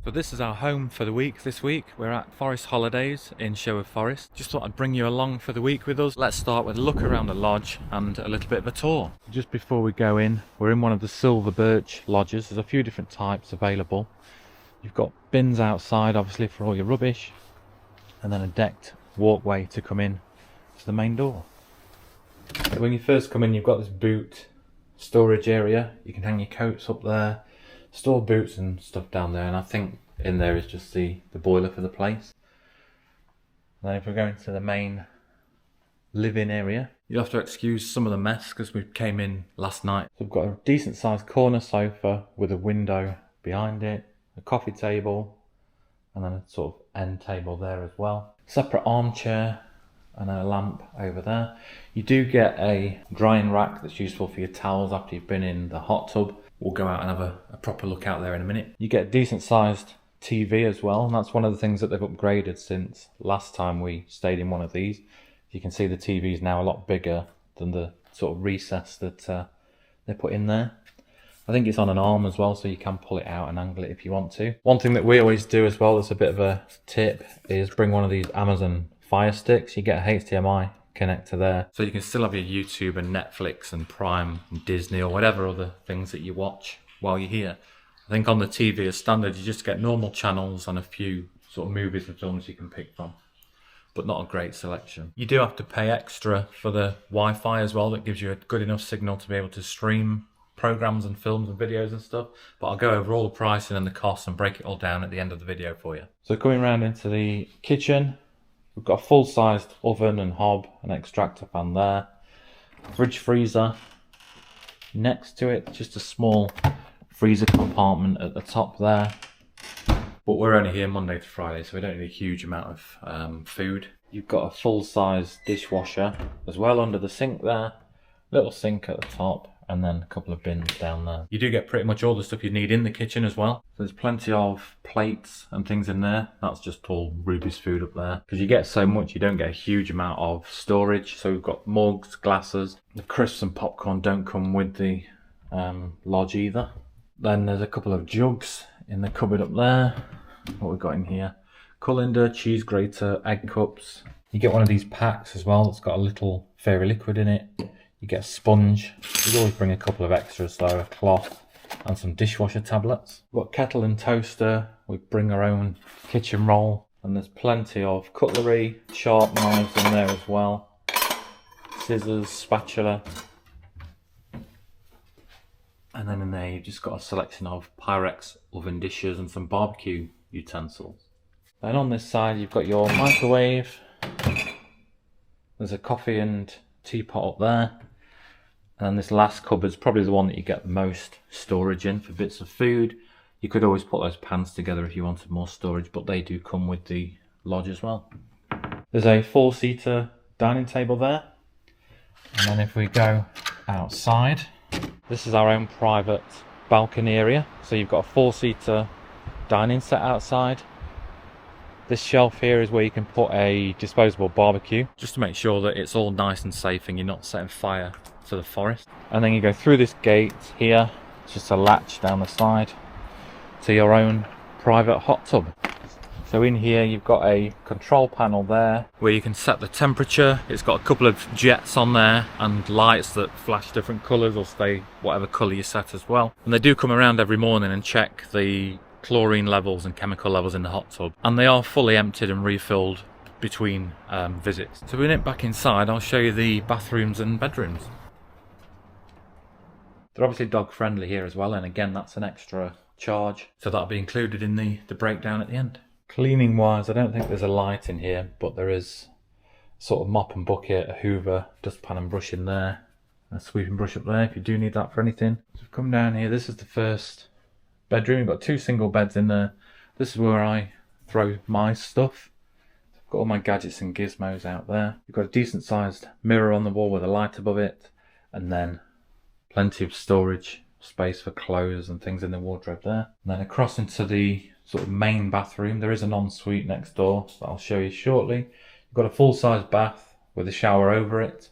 So this is our home for the week this week. We're at Forest Holidays in Sherwood Forest. Just thought I'd bring you along for the week with us. Let's start with a look around the lodge and a little bit of a tour. Just before we go in, we're in one of the silver birch lodges. There's a few different types available. You've got bins outside obviously for all your rubbish, and then a decked walkway to come in to the main door. So when you first come in, you've got this boot storage area. You can hang your coats up there, store boots and stuff down there, and I think in there is just the boiler for the place. And then if we go into the main living area, you'll have to excuse some of the mess because we came in last night. So we've got a decent sized corner sofa with a window behind it, a coffee table, and then a sort of end table there as well. Separate armchair and a lamp over there. You do get a drying rack that's useful for your towels after you've been in the hot tub. We'll go out and have a proper look out there in a minute. You get a decent sized TV as well, and that's one of the things that they've upgraded since last time we stayed in one of these. You can see the TV is now a lot bigger than the sort of recess that they put in there. I think it's on an arm as well, so you can pull it out and angle it if you want to. One thing that we always do as well, that's a bit of a tip, is bring one of these Amazon Fire Sticks. You get a HDMI connector there, so you can still have your YouTube and Netflix and Prime and Disney or whatever other things that you watch while you're here. I think on the TV as standard you just get normal channels and a few sort of movies and films you can pick from, but not a great selection. You do have to pay extra for the Wi-Fi as well. That gives you a good enough signal to be able to stream programs and films and videos and stuff, but I'll go over all the pricing and the costs and break it all down at the end of the video for you. So coming around into the kitchen, we've got a full-sized oven and hob and extractor fan there. Fridge freezer. Next to it, just a small freezer compartment at the top there. But we're only here Monday to Friday, so we don't need a huge amount of food. You've got a full-size dishwasher as well under the sink there. Little sink at the top, and then a couple of bins down there. You do get pretty much all the stuff you need in the kitchen as well. So there's plenty of plates and things in there. That's just all Ruby's food up there. Because you get so much, you don't get a huge amount of storage. So we've got mugs, glasses. The crisps and popcorn don't come with the lodge either. Then there's a couple of jugs in the cupboard up there. What we've got in here: colander, cheese grater, egg cups. You get one of these packs as well that's got a little fairy liquid in it. You get a sponge. We always bring a couple of extras though, a cloth and some dishwasher tablets. We've got kettle and toaster. We bring our own kitchen roll, and there's plenty of cutlery, sharp knives in there as well. Scissors, spatula. And then in there you've just got a selection of Pyrex oven dishes and some barbecue utensils. Then on this side you've got your microwave. There's a coffee and teapot up there. And then this last cupboard's probably the one that you get the most storage in for bits of food. You could always put those pans together if you wanted more storage, but they do come with the lodge as well. There's a 4-seater dining table there. And then if we go outside, this is our own private balcony area. So you've got a 4-seater dining set outside. This shelf here is where you can put a disposable barbecue, just to make sure that it's all nice and safe and you're not setting fire to the forest. And then you go through this gate here, it's just a latch down the side to your own private hot tub. So in here you've got a control panel there where you can set the temperature. It's got a couple of jets on there and lights that flash different colours or stay whatever colour you set as well. And they do come around every morning and check the chlorine levels and chemical levels in the hot tub, and they are fully emptied and refilled between visits. So we nip back inside, I'll show you the bathrooms and bedrooms. They're obviously dog friendly here as well, and again that's an extra charge, so that'll be included in the breakdown at the end. Cleaning wise, I don't think there's a light in here, but there is sort of mop and bucket, a hoover, dustpan and brush in there, and a sweeping brush up there if you do need that for anything. So we've come down here, this is the first bedroom. We've got 2 single beds in there. This is where I throw my stuff. I've got all my gadgets and gizmos out there. You've got a decent sized mirror on the wall with a light above it, and then plenty of storage space for clothes and things in the wardrobe there. And then across into the sort of main bathroom, there is an ensuite next door that I'll show you shortly. You've got a full-size bath with a shower over it.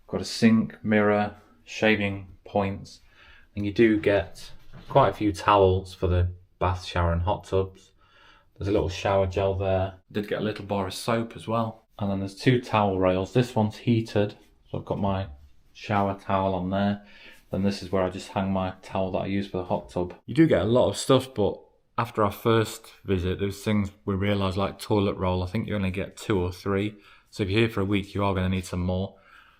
Got a sink, mirror, shaving points, and you do get quite a few towels for the bath, shower and hot tubs. There's a little shower gel there. Did get a little bar of soap as well. And then there's 2 towel rails. This one's heated, so I've got my shower towel on there. Then this is where I just hang my towel that I use for the hot tub. You do get a lot of stuff, but after our first visit, there's things we realised, like toilet roll. I think you only get 2 or 3. So if you're here for a week, you are going to need some more.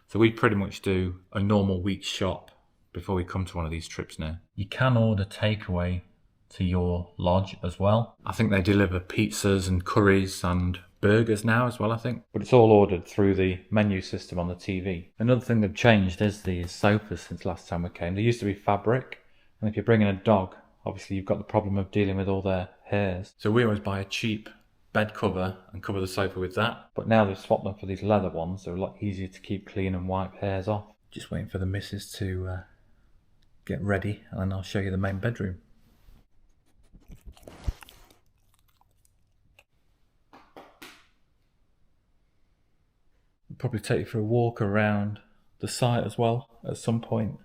So we pretty much do a normal week's shop before we come to one of these trips now. You can order takeaway to your lodge as well. I think they deliver pizzas and curries and burgers now as well, I think. But it's all ordered through the menu system on the TV. Another thing they've changed is the sofas since last time we came. They used to be fabric, and if you're bringing a dog, obviously you've got the problem of dealing with all their hairs. So we always buy a cheap bed cover and cover the sofa with that. But now they've swapped them for these leather ones. They're a lot easier to keep clean and wipe hairs off. Just waiting for the missus to get ready, and then I'll show you the main bedroom. I'll probably take you for a walk around the site as well at some point.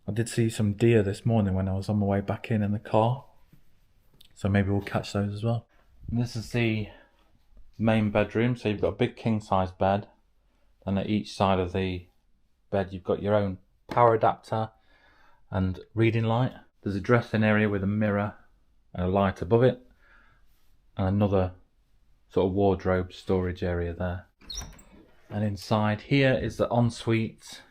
I did see some deer this morning when I was on my way back in the car, so maybe we'll catch those as well. And this is the main bedroom, so you've got a big king size bed, and at each side of the bed you've got your own power adapter and reading light. There's a dressing area with a mirror and a light above it, and another sort of wardrobe storage area there. And inside here is the ensuite.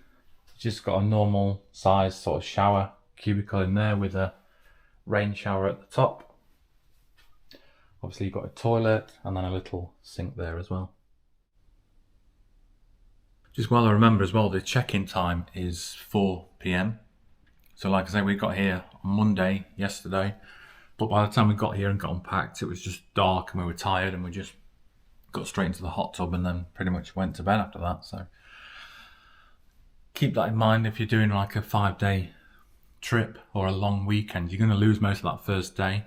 Just got a normal size sort of shower cubicle in there with a rain shower at the top. Obviously you've got a toilet and then a little sink there as well. Just while I remember as well, the check-in time is 4 PM. So like I say, we got here on Monday, yesterday, but by the time we got here and got unpacked, it was just dark and we were tired, and we just got straight into the hot tub and then pretty much went to bed after that. So keep that in mind if you're doing like a 5-day trip or a long weekend. You're going to lose most of that first day.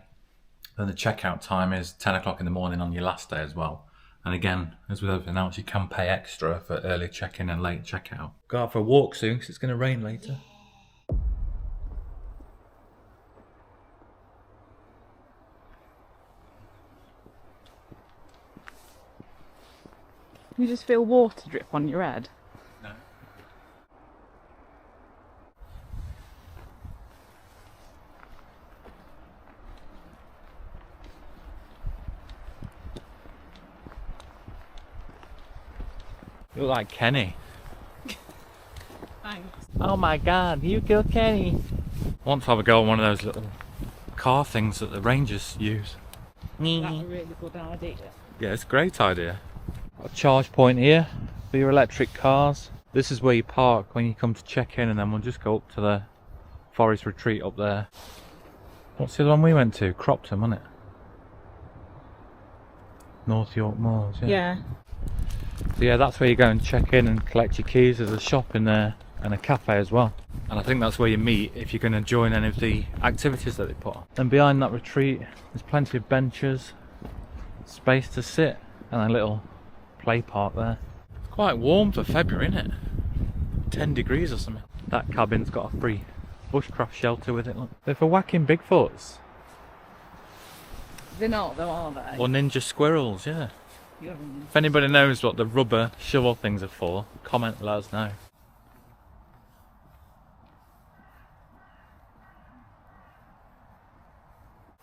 Then the checkout time is 10 o'clock in the morning on your last day as well. And again, as with everything else, you can pay extra for early check-in and late checkout. Go out for a walk soon because it's going to rain later. You just feel water drip on your head? No. You look like Kenny. Thanks. Oh my god, you killed Kenny. I want to have a go on one of those little car things that the rangers use. That's a really good idea. Yeah, it's a great idea. Got a charge point here for your electric cars. This is where you park when you come to check in, and then we'll just go up to the forest retreat up there. What's the other one we went to? Cropton, wasn't it? North York Moors, yeah. Yeah. So yeah, that's where you go and check in and collect your keys. There's a shop in there and a cafe as well. And I think that's where you meet if you're going to join any of the activities that they put on. And behind that retreat, there's plenty of benches, space to sit, and a little play park there. It's quite warm for February, isn't it? 10 degrees or something. That cabin's got a free bushcraft shelter with it, look. They're for whacking Bigfoots. They're not though, are they? Or ninja squirrels, yeah. Yeah. If anybody knows what the rubber shovel things are for, comment, let us know.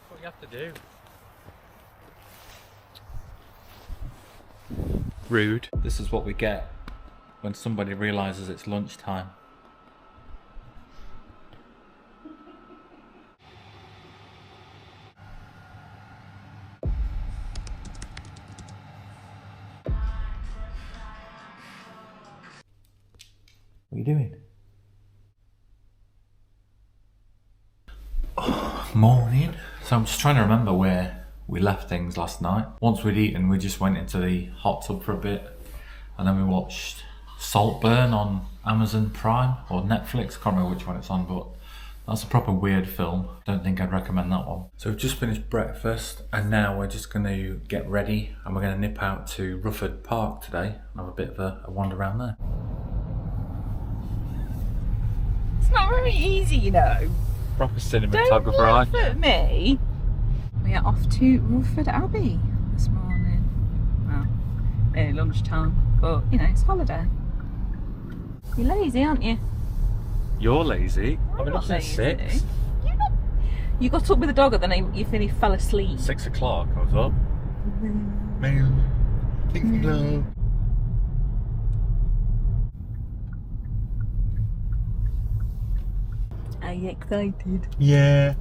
What you have to do. Rude. This is what we get when somebody realises it's lunchtime. What are you doing? Oh, morning. So I'm just trying to remember where we left things last night. Once we'd eaten, we just went into the hot tub for a bit, and then we watched Saltburn on Amazon Prime or Netflix. I can't remember which one it's on, but that's a proper weird film. Don't think I'd recommend that one. So we've just finished breakfast, and now we're just going to get ready, and we're going to nip out to Rufford Park today and have a bit of a wander around there. It's not very easy, you know. Proper Don't cinematographer, laugh aren't you? at me. We are off to Rufford Abbey this morning. Well, nearly lunchtime, but you know, it's holiday. You're lazy, aren't you? You're lazy. I'm I've been up not since lazy. 6. You got up with the dog and then you nearly fell asleep. 6 o'clock I was up. Are you excited? Yeah.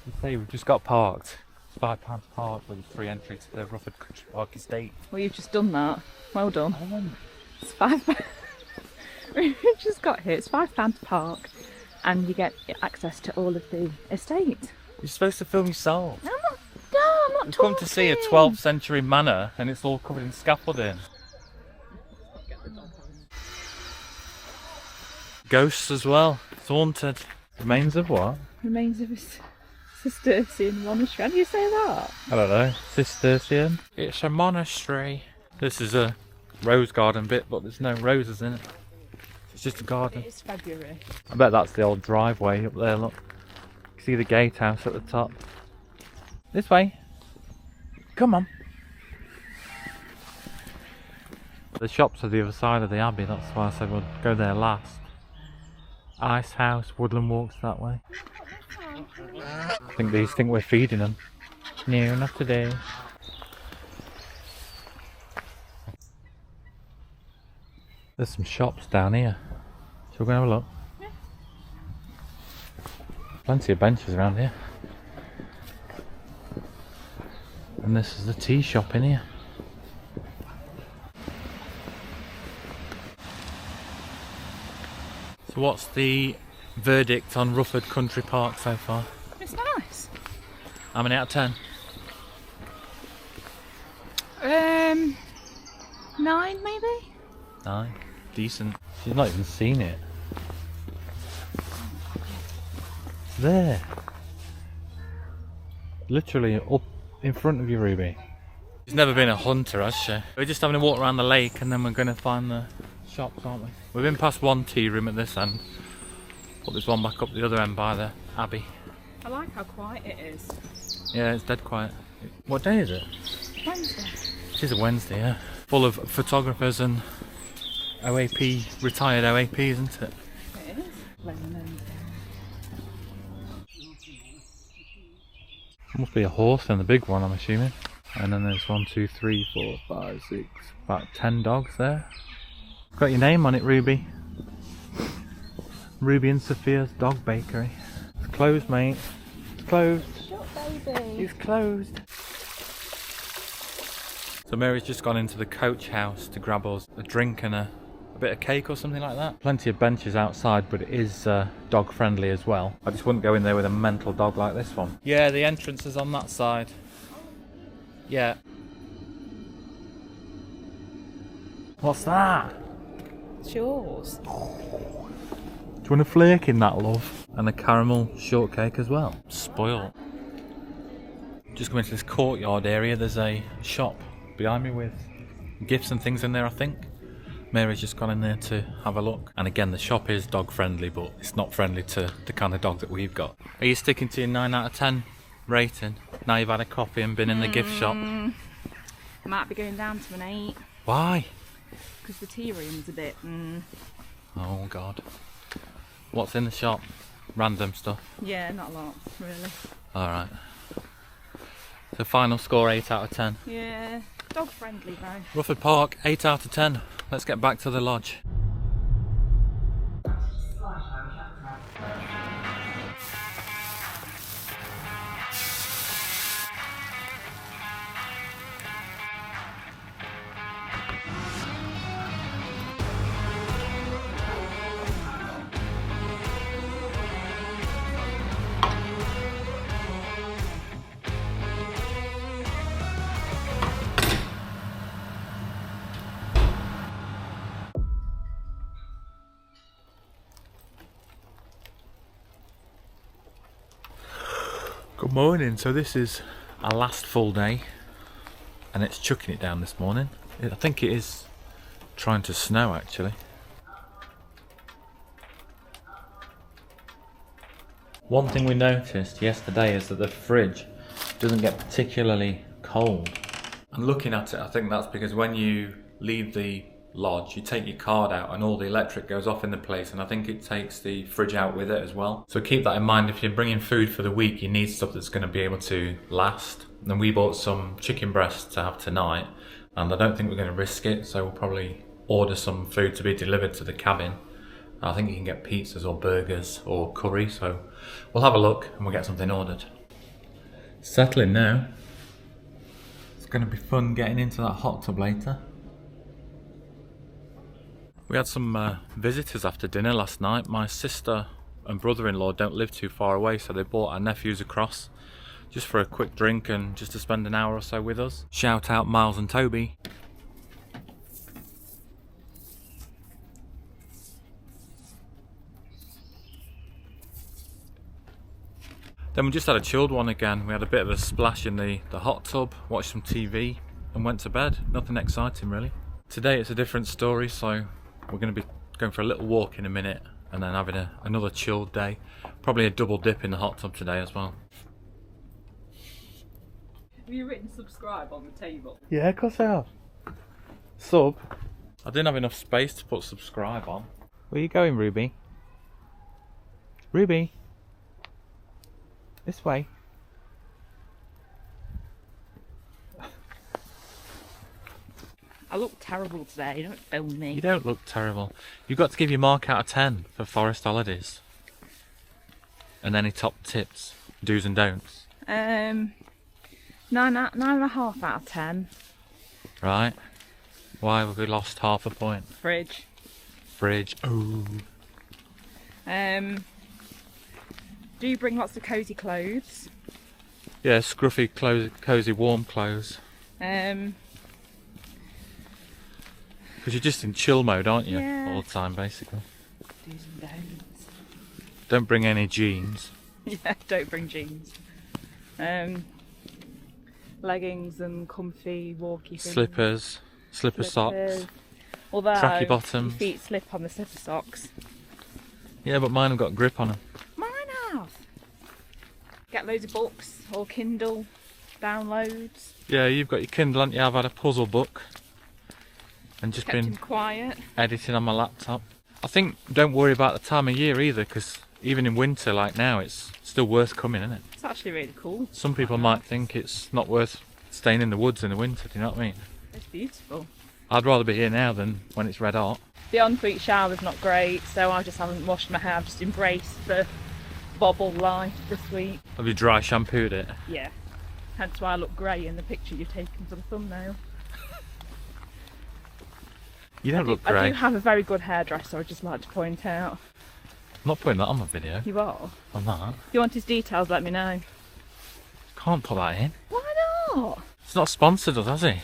You say we've just got parked. It's £5 park with a free entry to the Rufford Country Park estate. Well, you've just done that. Well done. It's £5. We've just got here. It's £5 to park, and you get access to all of the estate. You're supposed to film yourself. I'm not We've talking. come to see a 12th century manor and it's all covered in scaffolding. Ghosts as well. It's haunted. Remains of what? Remains of a Cistercian monastery. How do you say that? I don't know. Cistercian? It's a monastery. This is a rose garden bit, but there's no roses in it. It's just a garden. It is February. I bet that's the old driveway up there, look. You see the gatehouse at the top. This way. Come on. The shops are the other side of the abbey, that's why I said we'll go there last. Ice house, woodland walks that way. I think these think we're feeding them. No, not today. There's some shops down here. Shall we go and have a look? Yeah. Plenty of benches around here. And this is the tea shop in here. So what's the verdict on Rufford Country Park so far? It's nice. How many out of 10? 9 maybe? 9. Decent. She's not even seen it. There. Literally up in front of you, Ruby. She's never been a hunter, has she? We're just having a walk around the lake and then we're going to find the shops, aren't we? We've been past one tea room at this end, but there's one back up the other end by the abbey. I like how quiet it is. Yeah, it's dead quiet. What day is it? Wednesday. It is a Wednesday, yeah. Full of photographers and OAP, retired OAP, isn't it? It is. Must be a horse and the big one, I'm assuming. And then there's 1, 2, 3, 4, 5, 6, about 10 dogs there. Got your name on it, Ruby. Ruby and Sophia's Dog Bakery. It's closed, mate. It's closed. Shut, baby. It's closed. So Mary's just gone into the coach house to grab us a drink and a bit of cake or something like that. Plenty of benches outside, but it is dog friendly as well. I just wouldn't go in there with a mental dog like this one. Yeah, the entrance is on that side. Yeah. What's that? It's yours. Do you want a flake in that, love? And a caramel shortcake as well. Spoiled. Just going into this courtyard area, there's a shop behind me with gifts and things in there, I think. Mary's just gone in there to have a look. And again, the shop is dog friendly, but it's not friendly to the kind of dog that we've got. Are you sticking to your 9 out of 10 rating? Now you've had a coffee and been in the gift shop. Might be going down to an 8. Why? Because the tea room's a bit... Oh God. What's in the shop? Random stuff. Yeah, not a lot, really. Alright. So final score 8 out of 10. Yeah, dog friendly though. Rufford Park, 8 out of 10. Let's get back to the lodge. Good morning. So this is our last full day and it's chucking it down this morning. I think it is trying to snow actually. One thing we noticed yesterday is that the fridge doesn't get particularly cold. And looking at it, I think that's because when you leave the lodge, you take your card out and all the electric goes off in the place, and I think it takes the fridge out with it as well. So keep that in mind. If you're bringing food for the week, you need stuff that's going to be able to last. And we bought some chicken breasts to have tonight, and I don't think we're going to risk it, so we'll probably order some food to be delivered to the cabin. I think you can get pizzas or burgers or curry, so we'll have a look and we'll get something ordered. Settling now. It's going to be fun getting into that hot tub later. We had some visitors after dinner last night. My sister and brother-in-law don't live too far away, so they brought our nephews across just for a quick drink and just to spend an hour or so with us. Shout out Miles and Toby. Then we just had a chilled one again. We had a bit of a splash in the hot tub, watched some TV and went to bed. Nothing exciting really. Today it's a different story, so we're going to be going for a little walk in a minute and then having another chilled day. Probably a double dip in the hot tub today as well. Have you written subscribe on the table? Yeah, of course I have. Sub. I didn't have enough space to put subscribe on. Where are you going, Ruby? Ruby? This way. I look terrible today, don't film me. You don't look terrible. You've got to give your mark out of 10 for forest holidays. And any top tips, do's and don'ts. 9.5 out of 10. Right. Why have we lost half a point? Fridge. Fridge. Oh. Do you bring lots of cosy clothes? Yeah, scruffy, cosy, warm clothes. Because you're just in chill mode, aren't you? Yeah. All the time, basically. Do's and don'ts. Don't bring any jeans. Yeah, don't bring jeans. Leggings and comfy walkie things. Slipper socks. Although tracky bottoms. your feet slip on the slipper socks. Yeah, but mine have got grip on them. Mine have. Get loads of books or Kindle downloads. Yeah, you've got your Kindle, haven't you? I've had a puzzle book and just Kept been him quiet. editing on my laptop. I think don't worry about the time of year either, because even in winter like now, it's still worth coming, isn't it? It's actually really cool. Some people might think it's not worth staying in the woods in the winter, do you know what I mean? It's beautiful. I'd rather be here now than when it's red hot. The ensuite shower's not great, so I just haven't washed my hair. I've just embraced the bobble life this week. Have you dry shampooed it? Yeah. Hence why I look grey in the picture you've taken for the thumbnail. You don't look I grey. do have a very good hairdresser, I'd just like to point out. I'm not putting that on my video. You are? I'm not. If you want his details, let me know. Can't put that in. Why not? It's not sponsored us, has he?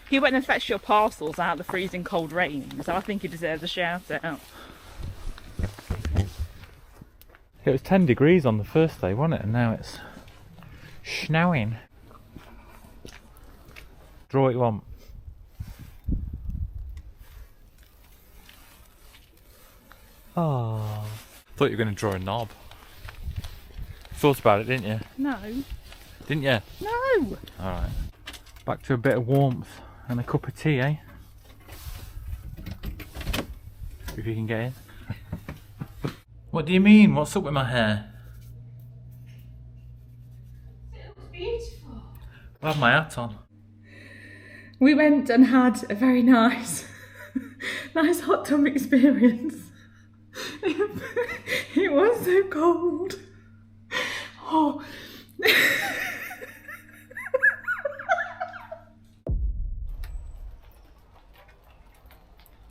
He went and fetched your parcels out of the freezing cold rain, so I think he deserves a shout out. It was 10 degrees on the first day, wasn't it? And now it's snowing. Draw what you want. Oh. Thought you were going to draw a knob. Thought about it, didn't you? No. Didn't you? No! Alright. Back to a bit of warmth and a cup of tea, eh? If you can get in. What do you mean? What's up with my hair? It looks beautiful. I have my hat on. We went and had a very nice hot tub experience. It was so cold. Oh.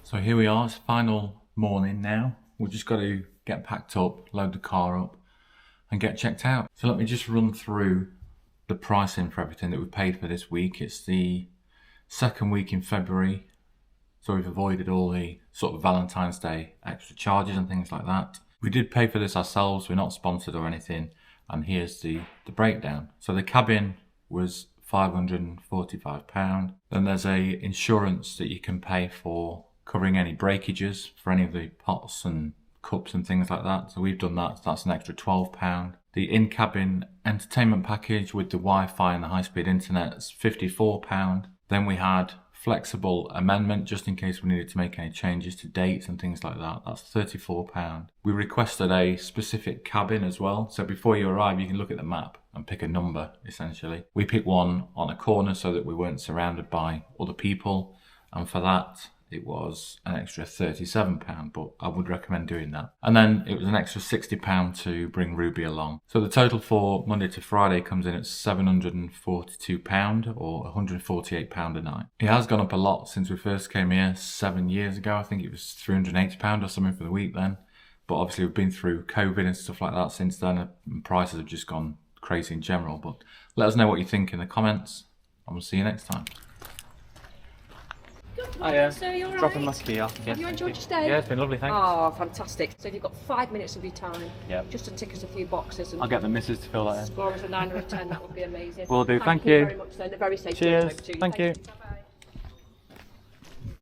So here we are, it's final morning now. We've just got to get packed up, load the car up and get checked out. So let me just run through the pricing for everything that we paid for this week. It's the second week in February, so we've avoided all the sort of Valentine's Day extra charges and things like that. We did pay for this ourselves, we're not sponsored or anything, and here's the breakdown. So the cabin was £545. Then there's a insurance that you can pay for covering any breakages for any of the pots and cups and things like that. So we've done that. So that's an extra £12. The in-cabin entertainment package with the Wi-Fi and the high-speed internet is £54. Then we had flexible amendment just in case we needed to make any changes to dates and things like that. That's £34. We requested a specific cabin as well. So before you arrive, you can look at the map and pick a number, essentially. We picked one on a corner so that we weren't surrounded by other people. And for that, it was an extra £37, but I would recommend doing that. And then it was an extra £60 to bring Ruby along. So the total for Monday to Friday comes in at £742 or £148 a night. It has gone up a lot since we first came here 7 years ago. I think it was £380 or something for the week then. But obviously we've been through COVID and stuff like that since then, and prices have just gone crazy in general. But let us know what you think in the comments, and we'll see you next time. Hiya. So you're all Dropping my right? ski off. Have you enjoyed your stay? Yeah, it's been lovely, thanks. Oh, fantastic. So you've got 5 minutes of your time Yep. just to tick us a few boxes and I'll get the missus to fill that in. score us a 9 or a 10. That would be amazing. Will do, thank you you. very much then. A very safe Cheers, trip to you. thank you. Bye-bye.